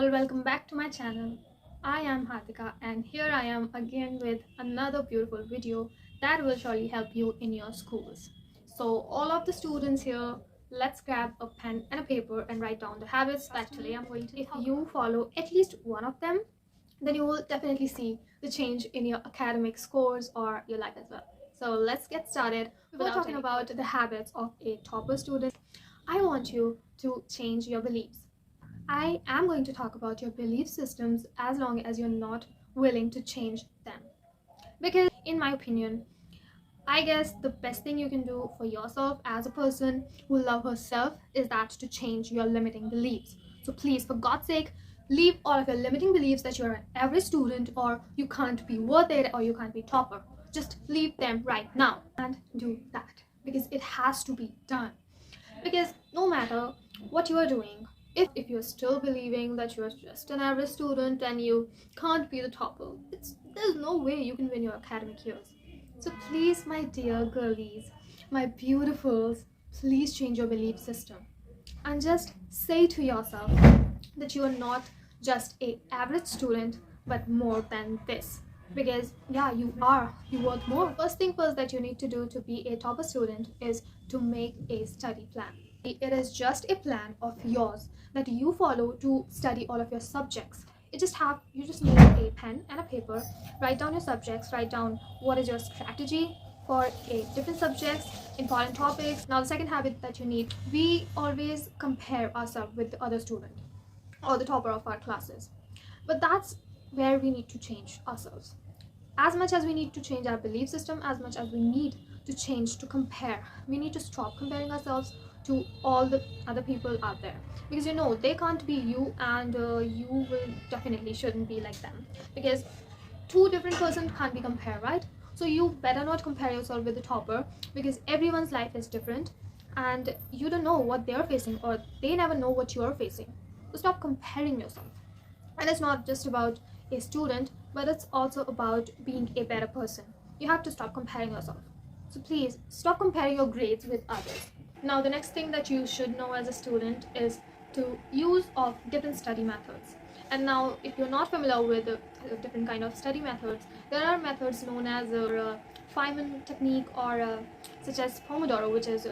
all, welcome back to my channel. I am Hartika and here I am again with another beautiful video that will surely help you in your schools. So all of the students here, let's grab a pen and a paper and write down the habits that today I'm going to. If you follow at least one of them, then you will definitely see the change in your academic scores or your life as well. So let's get started. We're talking about the habits of a topper student. I want you to change your beliefs. I am going to talk about your belief systems as long as you're not willing to change them. Because, in my opinion, I guess the best thing you can do for yourself as a person who loves herself is that to change your limiting beliefs. So please, for God's sake, leave all of your limiting beliefs that you're an average student or you can't be worth it or you can't be topper. Just leave them right now and do that because it has to be done. Because no matter what you are doing, if you're still believing that you're just an average student and you can't be the topper, there's no way you can win your academic years. So please, my dear girlies, my beautifuls, please change your belief system and just say to yourself that you are not just an average student but more than this. Because yeah, you worth more. First thing first that you need to do to be a topper student is to make a study plan. It is just a plan of yours that you follow to study all of your subjects. You just need a pen and a paper, write down your subjects, write down what is your strategy for a different subjects, important topics. Now the second habit that you need, we always compare ourselves with the other student or the topper of our classes. But that's where we need to change ourselves. As much as we need to change our belief system, as much as we need to change to compare, we need to stop comparing ourselves to all the other people out there, because they can't be you and you will definitely shouldn't be like them, because two different persons can't be compared, right? So you better not compare yourself with the topper, because everyone's life is different and you don't know what they're facing or they never know what you're facing. So stop comparing yourself. And it's not just about a student, but it's also about being a better person. You have to stop comparing yourself. So please stop comparing your grades with others. Now the next thing that you should know as a student is to use of different study methods. And now if you're not familiar with different kind of study methods, there are methods known as a Feynman technique or such as Pomodoro, which is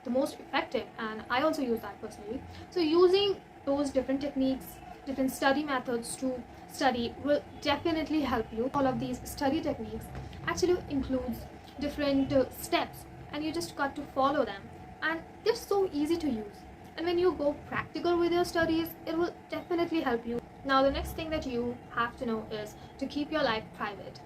the most effective, and I also use that personally. So using those different techniques, different study methods to study will definitely help you. All of these study techniques actually includes different steps, and you just got to follow them, and they're so easy to use. And when you go practical with your studies, it will definitely help you. Now the next thing that you have to know is to keep your life private.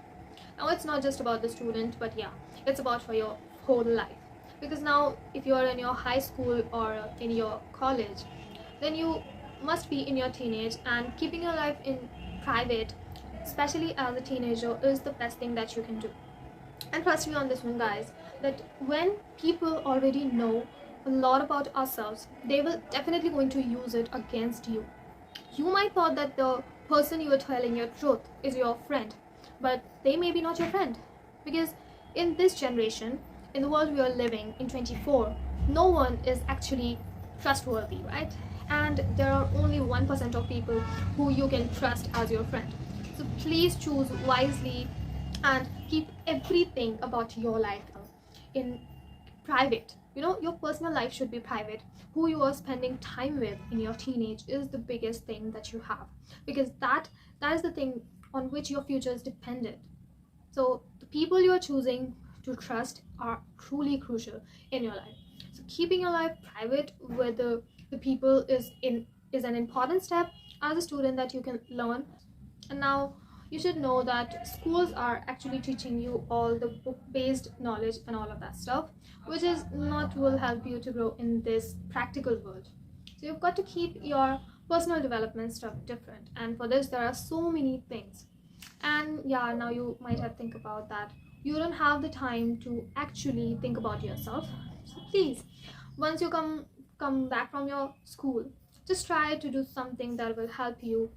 Now it's not just about the student, but yeah, it's about for your whole life. Because now if you're in your high school or in your college, then you must be in your teenage, and keeping your life in private, especially as a teenager, is the best thing that you can do. And trust me on this one, guys, that when people already know a lot about ourselves, they will definitely going to use it against you. You might thought that the person you are telling your truth is your friend, but they may be not your friend, because in this generation, in the world we are living in 24, no one is actually trustworthy, right? And there are only 1% of people who you can trust as your friend. So please choose wisely and keep everything about your life in private. Your personal life should be private. Who you are spending time with in your teenage is the biggest thing that you have, because that is the thing on which your future is dependent. So the people you are choosing to trust are truly crucial in your life. So keeping your life private with the people is an important step as a student that you can learn. And now you should know that schools are actually teaching you all the book-based knowledge and all of that stuff, which is not will help you to grow in this practical world. So you've got to keep your personal development stuff different, and for this there are so many things. And yeah, now you might have think about that you don't have the time to actually think about yourself. So please, once you come back from your school, just try to do something that will help you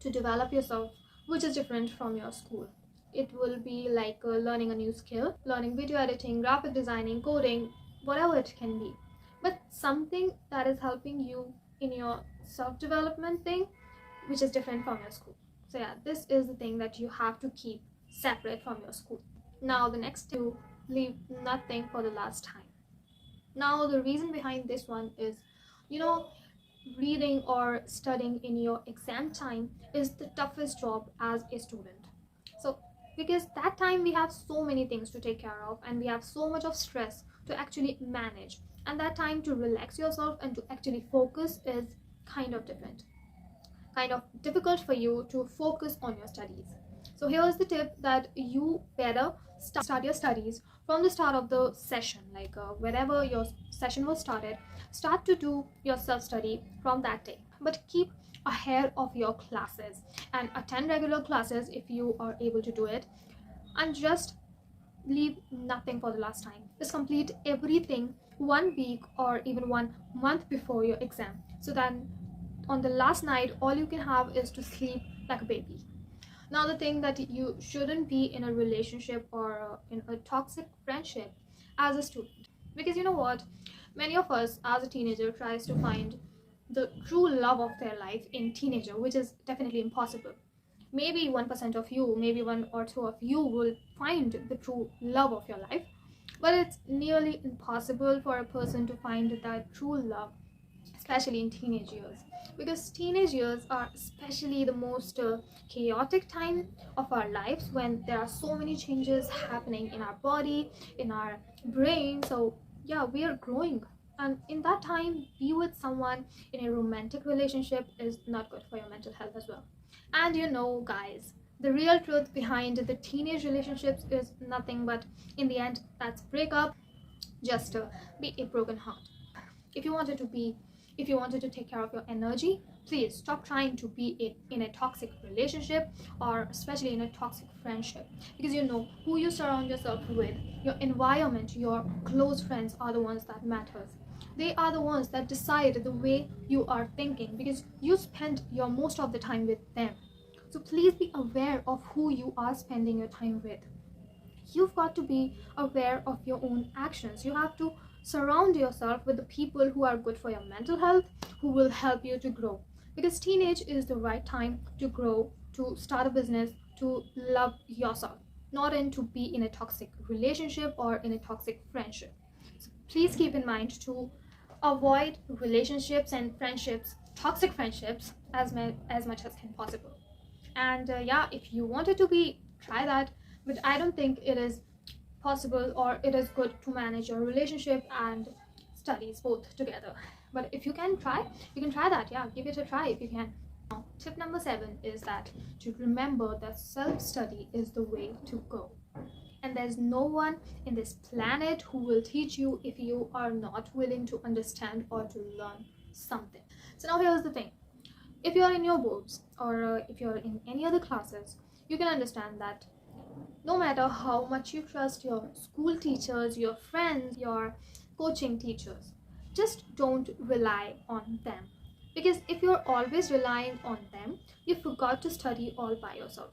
to develop yourself, which is different from your school. It will be like learning a new skill, learning video editing, graphic designing, coding, whatever it can be, but something that is helping you in your self-development thing, which is different from your school. So yeah, this is the thing that you have to keep separate from your school. Now the next thing, you leave nothing for the last time. Now the reason behind this one is, you know, reading or studying in your exam time is the toughest job as a student. So because that time we have so many things to take care of and we have so much of stress to actually manage, and that time to relax yourself and to actually focus is kind of difficult for you to focus on your studies. So here's the tip, that you better start your studies from the start of the session, like wherever your session was started, start to do your self-study from that day. But keep ahead of your classes and attend regular classes if you are able to do it, and just leave nothing for the last time. Just complete everything 1 week or even 1 month before your exam, so then on the last night all you can have is to sleep like a baby. Now the thing, that you shouldn't be in a relationship or in a toxic friendship as a student, because you know what, many of us as a teenager tries to find the true love of their life in teenager, which is definitely impossible. Maybe 1% of you, maybe 1 or 2 of you will find the true love of your life, but it's nearly impossible for a person to find that true love, especially in teenage years, because teenage years are especially the most chaotic time of our lives, when there are so many changes happening in our body, in our brain. So yeah, we are growing, and in that time be with someone in a romantic relationship is not good for your mental health as well. And you know guys, the real truth behind the teenage relationships is nothing but, in the end, that's breakup, just be a broken heart. If you wanted to be, if you wanted to take care of your energy, please stop trying to be in a toxic relationship, or especially in a toxic friendship, because you know who you surround yourself with, your environment, your close friends are the ones that matters. They are the ones that decide the way you are thinking, because you spend your most of the time with them. So please be aware of who you are spending your time with. You've got to be aware of your own actions. You have to surround yourself with the people who are good for your mental health, who will help you to grow, because teenage is the right time to grow, to start a business, to love yourself, not in to be in a toxic relationship or in a toxic friendship. So please keep in mind to avoid relationships and friendships, toxic friendships, as much as can possible. And yeah, if you wanted to be, try that, but I don't think it is possible or it is good to manage your relationship and studies both together. But if you can try, you can try that. Yeah, give it a try if you can. Now, tip number 7 is that to remember that self-study is the way to go, and there's no one in this planet who will teach you if you are not willing to understand or to learn something. So now here's the thing, if you're in your boards or if you're in any other classes, you can understand that no matter how much you trust your school teachers, your friends, your coaching teachers, just don't rely on them. Because if you're always relying on them, you forgot to study all by yourself.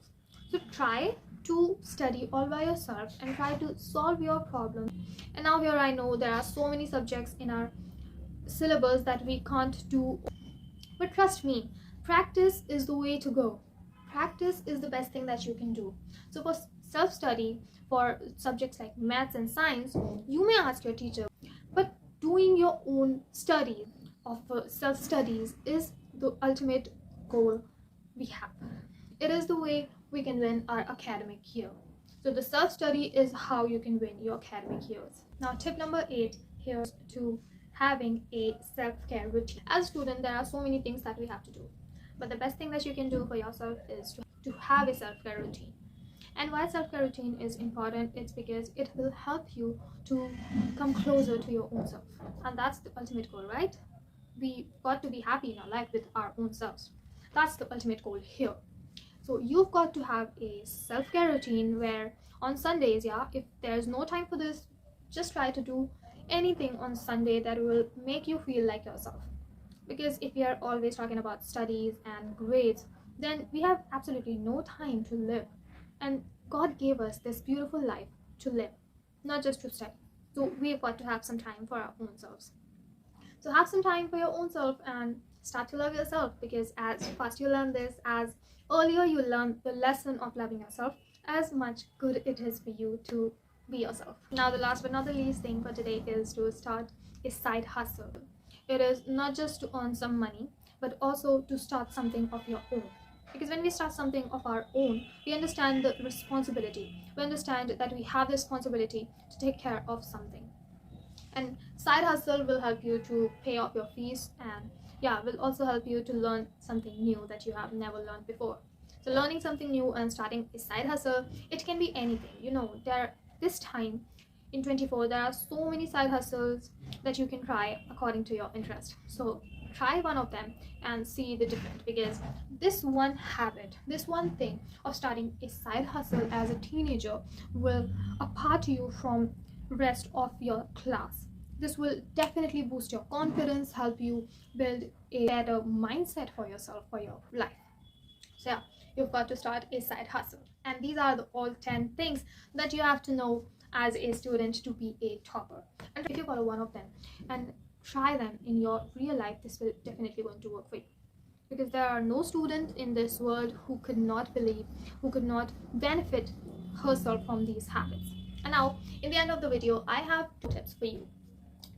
So try to study all by yourself and try to solve your problems. And now here I know there are so many subjects in our syllabus that we can't do, but trust me, practice is the way to go. Practice is the best thing that you can do. So for self-study, for subjects like maths and science, you may ask your teacher, but doing your own study of self-studies is the ultimate goal we have. It is the way we can win our academic year. So the self-study is how you can win your academic years. Now tip number 8 here is to having a self-care routine. As a student, there are so many things that we have to do, but the best thing that you can do for yourself is to have a self-care routine. And why self-care routine is important, it's because it will help you to come closer to your own self, and that's the ultimate goal, right? We got to be happy in our life with our own selves. That's the ultimate goal here. So you've got to have a self-care routine where on Sundays, yeah, if there's no time for this, just try to do anything on Sunday that will make you feel like yourself. Because if we are always talking about studies and grades, then we have absolutely no time to live. And God gave us this beautiful life to live, not just to study. So we've got to have some time for our own selves. So have some time for your own self and start to love yourself, because as fast you learn this, as earlier you learn the lesson of loving yourself, as much good it is for you to be yourself. Now, the last but not the least thing for today is to start a side hustle. It is not just to earn some money, but also to start something of your own. Because when we start something of our own, we understand the responsibility. We understand that we have the responsibility to take care of something. And side hustle will help you to pay off your fees, and yeah, will also help you to learn something new that you have never learned before. So learning something new and starting a side hustle, it can be anything. There this time in 24, there are so many side hustles that you can try according to your interest. So try one of them and see the difference, because this one habit, this one thing of starting a side hustle as a teenager will apart you from rest of your class. This will definitely boost your confidence, help you build a better mindset for yourself, for your life. So yeah, you've got to start a side hustle. And these are the all 10 things that you have to know as a student to be a topper. And if you follow one of them and try them in your real life, this will definitely going to work for you. Because there are no student in this world who could not believe, who could not benefit herself from these habits. And now, in the end of the video, I have 2 tips for you.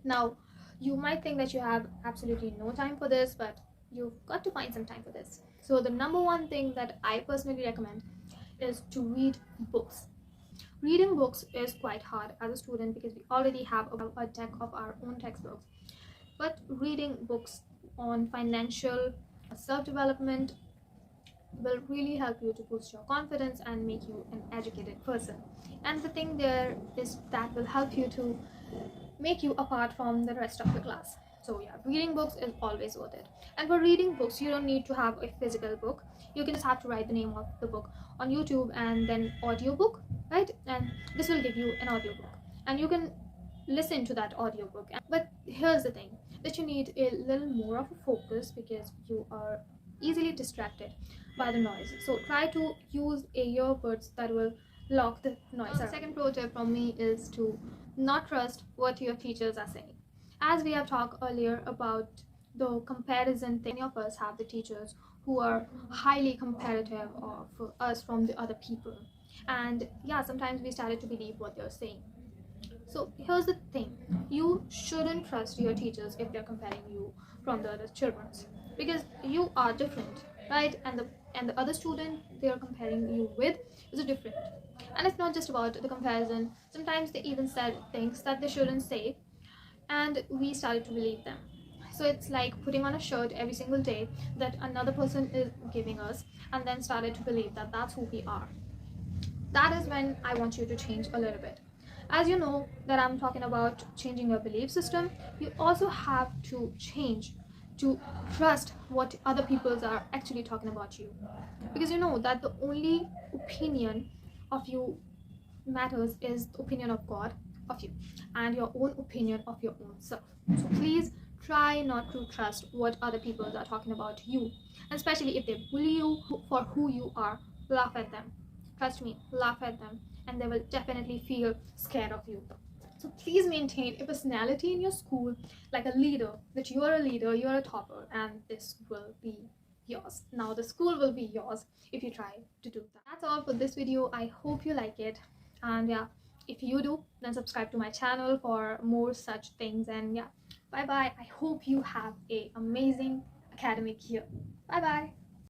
Now, you might think that you have absolutely no time for this, but you've got to find some time for this. So the number one thing that I personally recommend is to read books. Reading books is quite hard as a student because we already have a deck of our own textbooks. But reading books on financial self-development will really help you to boost your confidence and make you an educated person. And the thing there is that will help you to make you apart from the rest of the class. So yeah, reading books is always worth it. And for reading books, you don't need to have a physical book. You can just have to write the name of the book on YouTube and then audiobook, right? And this will give you an audiobook, and you can listen to that audiobook. But here's the thing, that you need a little more of a focus because you are easily distracted by the noise. So try to use earbuds that will lock the noise. The second pro tip from me is to not trust what your teachers are saying. As we have talked earlier about the comparison thing, many of us have the teachers who are highly comparative of us from the other people. And yeah, sometimes we started to believe what they're saying. So here's the thing, you shouldn't trust your teachers if they're comparing you from the other children, because you are different, right? And the other student they are comparing you with is different. And it's not just about the comparison. Sometimes they even said things that they shouldn't say, and we started to believe them. So it's like putting on a shirt every single day that another person is giving us, and then started to believe that that's who we are. That is when I want you to change a little bit. As you know that I'm talking about changing your belief system, you also have to change to trust what other people are actually talking about you. Because you know that the only opinion of you matters is the opinion of God of you, and your own opinion of your own self. So please try not to trust what other people are talking about you, and especially if they bully you for who you are. Laugh at them. Trust me, laugh at them, and they will definitely feel scared of you. So please maintain a personality in your school like a leader, that you are a leader, you are a topper, and this will be yours. Now the school will be yours if you try to do that. That's all for this video. I hope you like it, and yeah, if you do, then subscribe to my channel for more such things. And yeah, bye bye. I hope you have a amazing academic year. Bye bye.